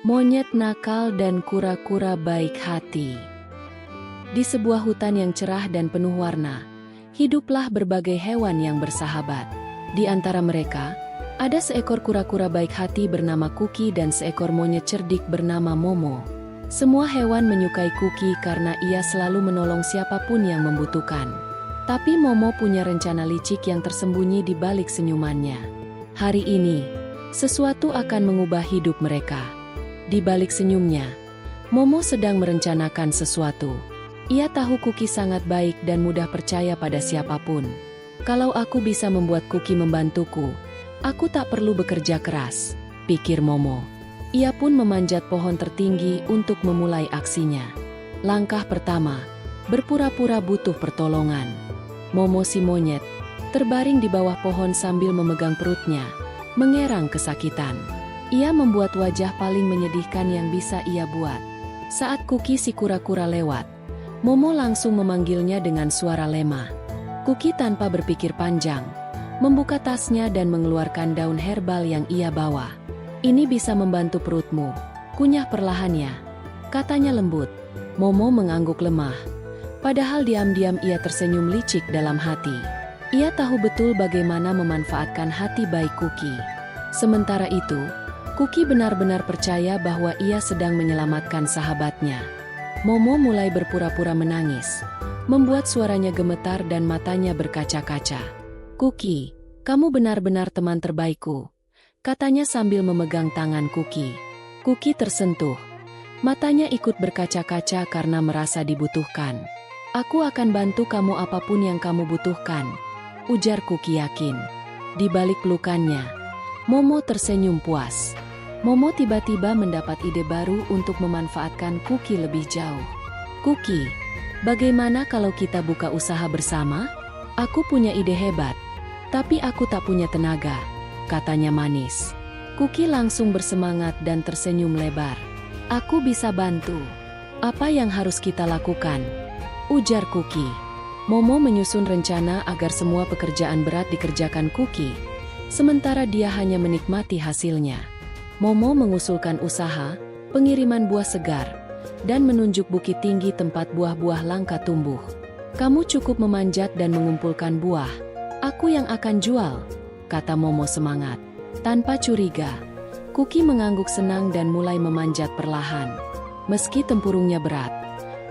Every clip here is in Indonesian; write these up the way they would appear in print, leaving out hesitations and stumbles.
Monyet nakal dan kura-kura baik hati. Di sebuah hutan yang cerah dan penuh warna, hiduplah berbagai hewan yang bersahabat. Di antara mereka, ada seekor kura-kura baik hati bernama Kuki dan seekor monyet cerdik bernama Momo. Semua hewan menyukai Kuki karena ia selalu menolong siapapun yang membutuhkan. Tapi Momo punya rencana licik yang tersembunyi di balik senyumannya. Hari ini, sesuatu akan mengubah hidup mereka. Di balik senyumnya, Momo sedang merencanakan sesuatu. Ia tahu Kuki sangat baik dan mudah percaya pada siapapun. Kalau aku bisa membuat Kuki membantuku, aku tak perlu bekerja keras, pikir Momo. Ia pun memanjat pohon tertinggi untuk memulai aksinya. Langkah pertama, berpura-pura butuh pertolongan. Momo si monyet terbaring di bawah pohon sambil memegang perutnya, mengerang kesakitan. Ia membuat wajah paling menyedihkan yang bisa ia buat. Saat Kuki si kura-kura lewat, Momo langsung memanggilnya dengan suara lemah. Kuki tanpa berpikir panjang, membuka tasnya dan mengeluarkan daun herbal yang ia bawa. Ini bisa membantu perutmu, kunyah perlahannya, katanya lembut. Momo mengangguk lemah. Padahal diam-diam ia tersenyum licik dalam hati. Ia tahu betul bagaimana memanfaatkan hati baik Kuki. Sementara itu, Kuki benar-benar percaya bahwa ia sedang menyelamatkan sahabatnya. Momo mulai berpura-pura menangis, membuat suaranya gemetar dan matanya berkaca-kaca. "Kuki, kamu benar-benar teman terbaikku," katanya sambil memegang tangan Kuki. Kuki tersentuh. Matanya ikut berkaca-kaca karena merasa dibutuhkan. "Aku akan bantu kamu apapun yang kamu butuhkan," ujar Kuki yakin. Di balik pelukannya, Momo tersenyum puas. Momo tiba-tiba mendapat ide baru untuk memanfaatkan Kuki lebih jauh. "Kuki, bagaimana kalau kita buka usaha bersama? Aku punya ide hebat, tapi aku tak punya tenaga," katanya manis. Kuki langsung bersemangat dan tersenyum lebar. "Aku bisa bantu. Apa yang harus kita lakukan?" ujar Kuki. Momo menyusun rencana agar semua pekerjaan berat dikerjakan Kuki, sementara dia hanya menikmati hasilnya. Momo mengusulkan usaha, pengiriman buah segar, dan menunjuk bukit tinggi tempat buah-buah langka tumbuh. "Kamu cukup memanjat dan mengumpulkan buah. Aku yang akan jual," kata Momo semangat. Tanpa curiga, Kuki mengangguk senang dan mulai memanjat perlahan. Meski tempurungnya berat,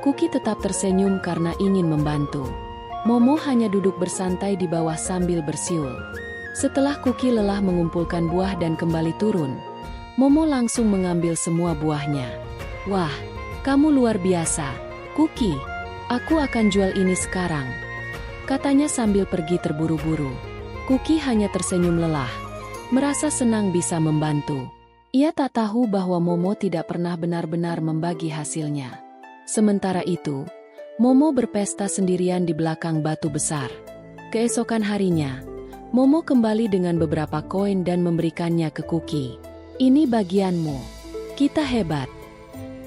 Kuki tetap tersenyum karena ingin membantu. Momo hanya duduk bersantai di bawah sambil bersiul. Setelah Kuki lelah mengumpulkan buah dan kembali turun, Momo langsung mengambil semua buahnya. "Wah, kamu luar biasa, Kuki. Aku akan jual ini sekarang," katanya sambil pergi terburu-buru. Kuki hanya tersenyum lelah, merasa senang bisa membantu. Ia tak tahu bahwa Momo tidak pernah benar-benar membagi hasilnya. Sementara itu, Momo berpesta sendirian di belakang batu besar. Keesokan harinya, Momo kembali dengan beberapa koin dan memberikannya ke Kuki. "Ini bagianmu. Kita hebat,"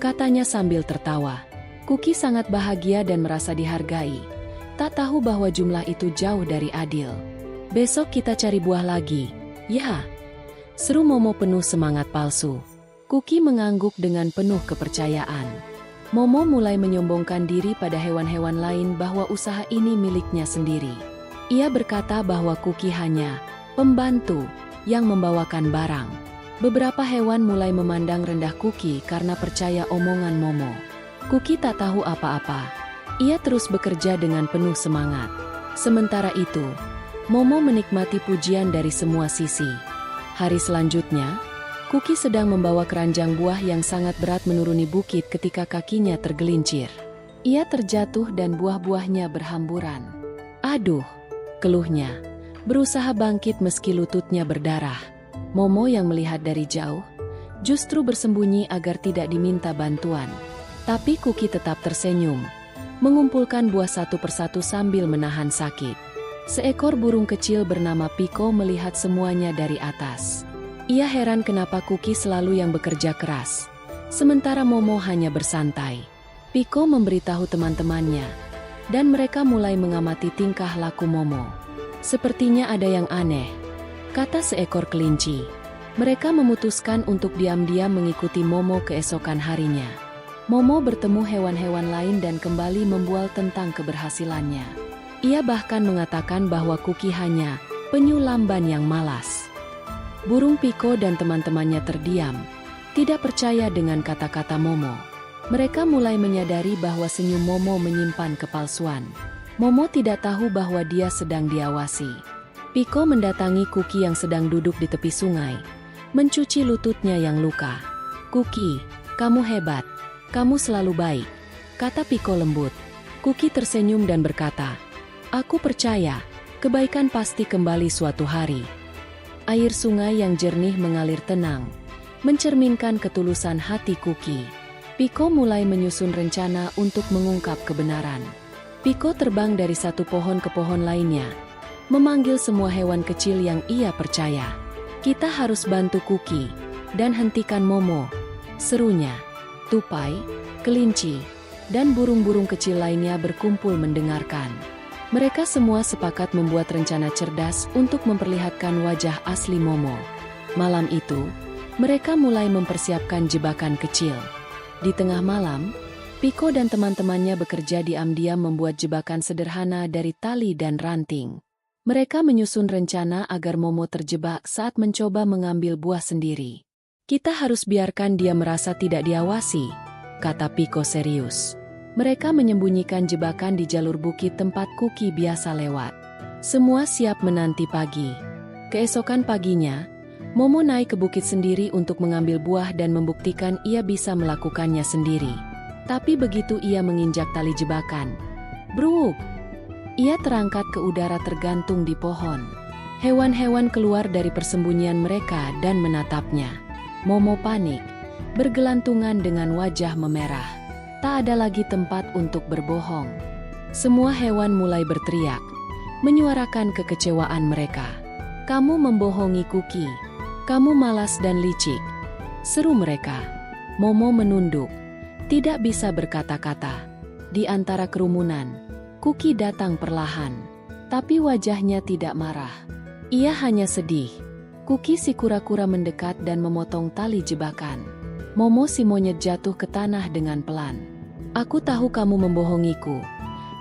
katanya sambil tertawa. Kuki sangat bahagia dan merasa dihargai. Tak tahu bahwa jumlah itu jauh dari adil. "Besok kita cari buah lagi, ya?" seru Momo penuh semangat palsu. Kuki mengangguk dengan penuh kepercayaan. Momo mulai menyombongkan diri pada hewan-hewan lain bahwa usaha ini miliknya sendiri. Ia berkata bahwa Kuki hanya pembantu yang membawakan barang. Beberapa hewan mulai memandang rendah Kuki karena percaya omongan Momo. Kuki tak tahu apa-apa. Ia terus bekerja dengan penuh semangat. Sementara itu, Momo menikmati pujian dari semua sisi. Hari selanjutnya, Kuki sedang membawa keranjang buah yang sangat berat menuruni bukit ketika kakinya tergelincir. Ia terjatuh dan buah-buahnya berhamburan. "Aduh," keluhnya, berusaha bangkit meski lututnya berdarah. Momo yang melihat dari jauh, justru bersembunyi agar tidak diminta bantuan. Tapi Kuki tetap tersenyum, mengumpulkan buah satu persatu sambil menahan sakit. Seekor burung kecil bernama Piko melihat semuanya dari atas. Ia heran kenapa Kuki selalu yang bekerja keras, sementara Momo hanya bersantai. Piko memberitahu teman-temannya, dan mereka mulai mengamati tingkah laku Momo. "Sepertinya ada yang aneh," kata seekor kelinci. Mereka memutuskan untuk diam-diam mengikuti Momo keesokan harinya. Momo bertemu hewan-hewan lain dan kembali membual tentang keberhasilannya. Ia bahkan mengatakan bahwa Kuki hanya penyu lamban yang malas. Burung Piko dan teman-temannya terdiam, tidak percaya dengan kata-kata Momo. Mereka mulai menyadari bahwa senyum Momo menyimpan kepalsuan. Momo tidak tahu bahwa dia sedang diawasi. Piko mendatangi Kuki yang sedang duduk di tepi sungai, mencuci lututnya yang luka. "Kuki, kamu hebat. Kamu selalu baik," kata Piko lembut. Kuki tersenyum dan berkata, "Aku percaya, kebaikan pasti kembali suatu hari." Air sungai yang jernih mengalir tenang, mencerminkan ketulusan hati Kuki. Piko mulai menyusun rencana untuk mengungkap kebenaran. Piko terbang dari satu pohon ke pohon lainnya, memanggil semua hewan kecil yang ia percaya. "Kita harus bantu Kuki dan hentikan Momo," serunya. Tupai, kelinci, dan burung-burung kecil lainnya berkumpul mendengarkan. Mereka semua sepakat membuat rencana cerdas untuk memperlihatkan wajah asli Momo. Malam itu, mereka mulai mempersiapkan jebakan kecil. Di tengah malam, Piko dan teman-temannya bekerja diam-diam membuat jebakan sederhana dari tali dan ranting. Mereka menyusun rencana agar Momo terjebak saat mencoba mengambil buah sendiri. "Kita harus biarkan dia merasa tidak diawasi," kata Piko serius. Mereka menyembunyikan jebakan di jalur bukit tempat Kuki biasa lewat. Semua siap menanti pagi. Keesokan paginya, Momo naik ke bukit sendiri untuk mengambil buah dan membuktikan ia bisa melakukannya sendiri. Tapi begitu ia menginjak tali jebakan, bruk! Ia terangkat ke udara tergantung di pohon. Hewan-hewan keluar dari persembunyian mereka dan menatapnya. Momo panik, bergelantungan dengan wajah memerah. Tak ada lagi tempat untuk berbohong. Semua hewan mulai berteriak, menyuarakan kekecewaan mereka. "Kamu membohongi Kuki. Kamu malas dan licik," seru mereka. Momo menunduk, tidak bisa berkata-kata. Di antara kerumunan, Kuki datang perlahan, tapi wajahnya tidak marah. Ia hanya sedih. Kuki si kura-kura mendekat dan memotong tali jebakan. Momo si monyet jatuh ke tanah dengan pelan. "Aku tahu kamu membohongiku,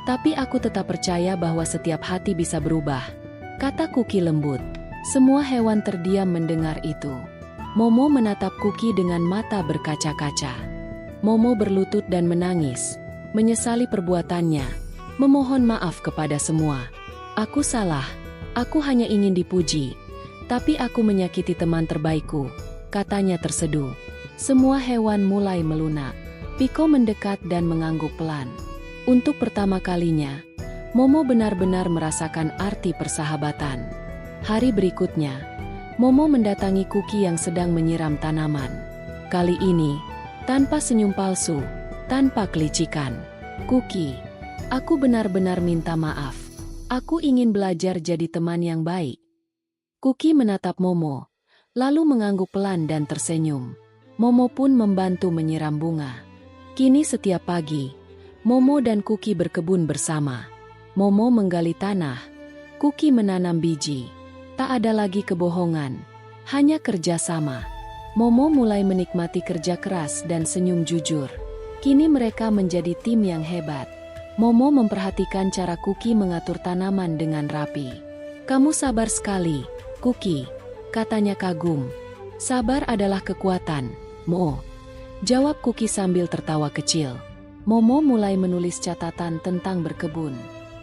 tapi aku tetap percaya bahwa setiap hati bisa berubah," kata Kuki lembut. Semua hewan terdiam mendengar itu. Momo menatap Kuki dengan mata berkaca-kaca. Momo berlutut dan menangis, menyesali perbuatannya. Memohon maaf kepada semua. "Aku salah, aku hanya ingin dipuji, tapi aku menyakiti teman terbaikku," katanya terseduh. Semua hewan mulai melunak. Piko mendekat dan mengangguk pelan. Untuk pertama kalinya, Momo benar-benar merasakan arti persahabatan. Hari berikutnya, Momo mendatangi Kuki yang sedang menyiram tanaman. Kali ini, tanpa senyum palsu, tanpa kelicikan. "Kuki, aku benar-benar minta maaf. Aku ingin belajar jadi teman yang baik." Kuki menatap Momo, lalu mengangguk pelan dan tersenyum. Momo pun membantu menyiram bunga. Kini setiap pagi, Momo dan Kuki berkebun bersama. Momo menggali tanah, Kuki menanam biji. Tak ada lagi kebohongan, hanya kerja sama. Momo mulai menikmati kerja keras dan senyum jujur. Kini mereka menjadi tim yang hebat. Momo memperhatikan cara Kuki mengatur tanaman dengan rapi. "Kamu sabar sekali, Kuki," katanya kagum. "Sabar adalah kekuatan, Mo," jawab Kuki sambil tertawa kecil. Momo mulai menulis catatan tentang berkebun.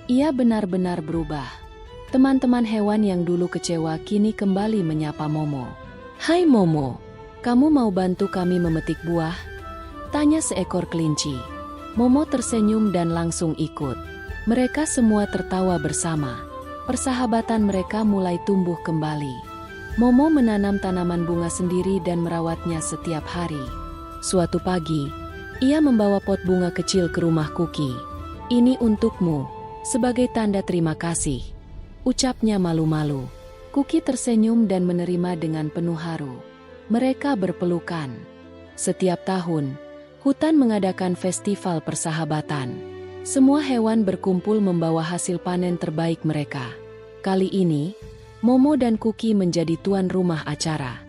Ia benar-benar berubah. Teman-teman hewan yang dulu kecewa kini kembali menyapa Momo. "Hai Momo, kamu mau bantu kami memetik buah?" tanya seekor kelinci. Momo tersenyum dan langsung ikut. Mereka semua tertawa bersama. Persahabatan mereka mulai tumbuh kembali. Momo menanam tanaman bunga sendiri dan merawatnya setiap hari. Suatu pagi, ia membawa pot bunga kecil ke rumah Kuki. "Ini untukmu, sebagai tanda terima kasih," ucapnya malu-malu. Kuki tersenyum dan menerima dengan penuh haru. Mereka berpelukan. Setiap tahun, hutan mengadakan festival persahabatan. Semua hewan berkumpul membawa hasil panen terbaik mereka. Kali ini, Momo dan Kuki menjadi tuan rumah acara.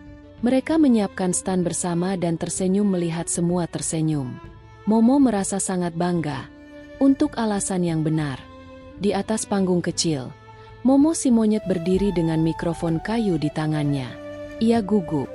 Mereka menyiapkan stan bersama dan tersenyum melihat semua tersenyum. Momo merasa sangat bangga. Untuk alasan yang benar. Di atas panggung kecil, Momo si monyet berdiri dengan mikrofon kayu di tangannya. Ia gugup,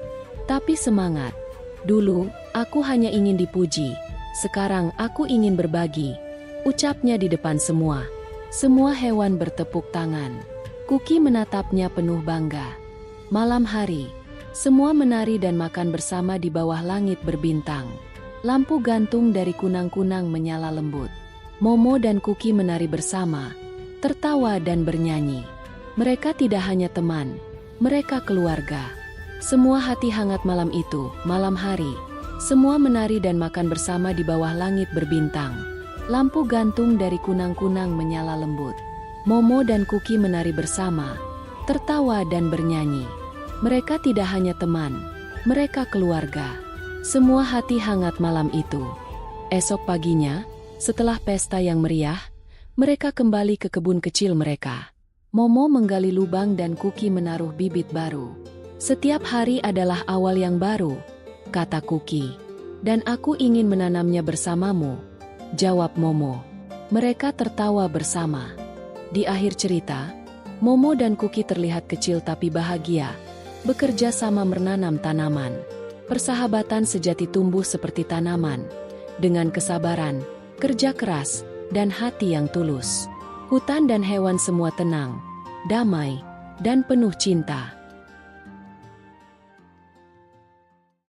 tapi semangat. Dulu, aku hanya ingin dipuji. Sekarang aku ingin berbagi. Ucapnya di depan semua. Semua hewan bertepuk tangan. Kuki menatapnya penuh bangga. Malam hari, semua menari dan makan bersama di bawah langit berbintang. Lampu gantung dari kunang-kunang menyala lembut. Momo dan Kuki menari bersama, tertawa dan bernyanyi. Mereka tidak hanya teman, mereka keluarga. Semua hati hangat malam itu, malam hari. Semua menari dan makan bersama di bawah langit berbintang. Lampu gantung dari kunang-kunang menyala lembut. Momo dan Kuki menari bersama, tertawa dan bernyanyi. Mereka tidak hanya teman, mereka keluarga. Semua hati hangat malam itu. Esok paginya, setelah pesta yang meriah, mereka kembali ke kebun kecil mereka. Momo menggali lubang dan Kuki menaruh bibit baru. Setiap hari adalah awal yang baru, kata Kuki. Dan aku ingin menanamnya bersamamu, jawab Momo. Mereka tertawa bersama. Di akhir cerita, Momo dan Kuki terlihat kecil tapi bahagia, bekerja sama menanam tanaman. Persahabatan sejati tumbuh seperti tanaman, dengan kesabaran, kerja keras, dan hati yang tulus. Hutan dan hewan semua tenang, damai, dan penuh cinta.